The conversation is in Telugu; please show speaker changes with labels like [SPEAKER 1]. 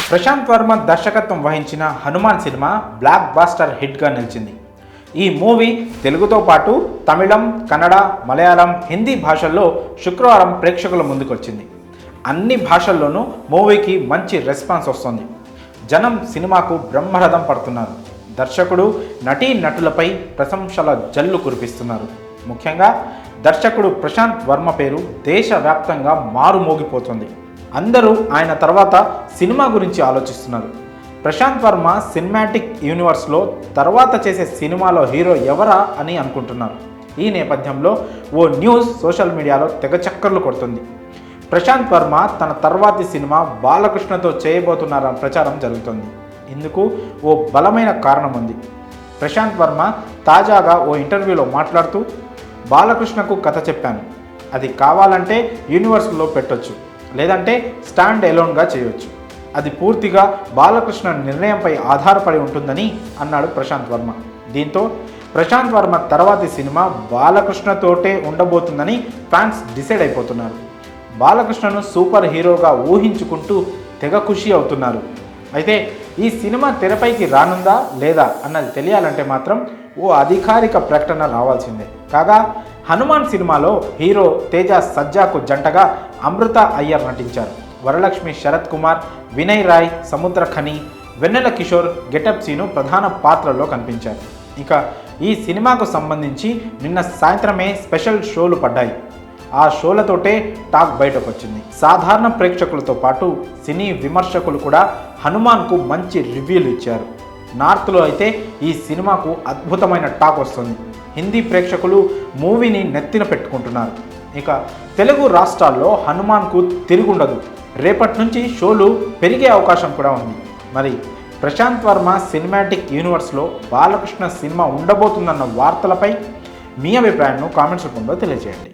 [SPEAKER 1] ప్రశాంత్ వర్మ దర్శకత్వం వహించిన హనుమాన్ సినిమా బ్లాక్ బాస్టర్ హిట్గా నిలిచింది. ఈ మూవీ తెలుగుతో పాటు తమిళం, కన్నడ, మలయాళం, హిందీ భాషల్లో శుక్రవారం ప్రేక్షకుల ముందుకొచ్చింది. అన్ని భాషల్లోనూ మూవీకి మంచి రెస్పాన్స్ వస్తుంది. జనం సినిమాకు బ్రహ్మరథం పడుతున్నారు. దర్శకుడు, నటీనటులపై ప్రశంసల జల్లు కురిపిస్తున్నారు. ముఖ్యంగా దర్శకుడు ప్రశాంత్ వర్మ పేరు దేశవ్యాప్తంగా మారుమోగిపోతుంది. అందరూ ఆయన తర్వాత సినిమా గురించి ఆలోచిస్తున్నారు. ప్రశాంత్ వర్మ సినిమాటిక్ యూనివర్స్లో తర్వాత చేసే సినిమాలో హీరో ఎవరా అని అనుకుంటున్నారు. ఈ నేపథ్యంలో ఓ న్యూస్ సోషల్ మీడియాలో తెగ చక్కర్లు కొడుతుంది. ప్రశాంత్ వర్మ తన తర్వాతి సినిమా బాలకృష్ణతో చేయబోతున్నారన్న ప్రచారం జరుగుతుంది. ఇందుకు ఓ బలమైన కారణం ఉంది. ప్రశాంత్ వర్మ తాజాగా ఓ ఇంటర్వ్యూలో మాట్లాడుతూ, బాలకృష్ణకు కథ చెప్పాను, అది కావాలంటే యూనివర్స్లో పెట్టొచ్చు, లేదంటే స్టాండ్ ఎలోన్గా చేయొచ్చు, అది పూర్తిగా బాలకృష్ణ నిర్ణయంపై ఆధారపడి ఉంటుందని అన్నాడు ప్రశాంత్ వర్మ. దీంతో ప్రశాంత్ వర్మ తర్వాతి సినిమా బాలకృష్ణతోటే ఉండబోతుందని ఫ్యాన్స్ డిసైడ్ అయిపోతున్నారు. బాలకృష్ణను సూపర్ హీరోగా ఊహించుకుంటూ తెగ ఖుషి అవుతున్నారు. అయితే ఈ సినిమా తెరపైకి రానుందా లేదా అన్నది తెలియాలంటే మాత్రం ఓ అధికారిక ప్రకటన రావాల్సిందే. కాగా హనుమాన్ సినిమాలో హీరో తేజ సజ్జాకు జంటగా అమృత అయ్యర్ నటించారు. వరలక్ష్మి శరత్ కుమార్, వినయ్ రాయ్, సముద్ర ఖని, వెన్నెల కిషోర్ గెటప్ సీను ప్రధాన పాత్రలో కనిపించారు. ఇక ఈ సినిమాకు సంబంధించి నిన్న సాయంత్రమే స్పెషల్ షోలు పడ్డాయి. ఆ షోలతోటే టాక్ బయటకు వచ్చింది. సాధారణ ప్రేక్షకులతో పాటు సినీ విమర్శకులు కూడా హనుమాన్కు మంచి రివ్యూలు ఇచ్చారు. నార్త్లో అయితే ఈ సినిమాకు అద్భుతమైన టాక్ వస్తుంది. హిందీ ప్రేక్షకులు మూవీని నెత్తిన పెట్టుకుంటున్నారు. ఇక తెలుగు రాష్ట్రాల్లో హనుమాన్కు తిరుగుండదు. రేపటి నుంచి షోలు పెరిగే అవకాశం కూడా ఉంది. మరి ప్రశాంత్ వర్మ సినిమాటిక్ యూనివర్స్లో బాలకృష్ణ సినిమా ఉండబోతుందన్న వార్తలపై మీ అభిప్రాయాన్ని కామెంట్స్ రూపంలో తెలియజేయండి.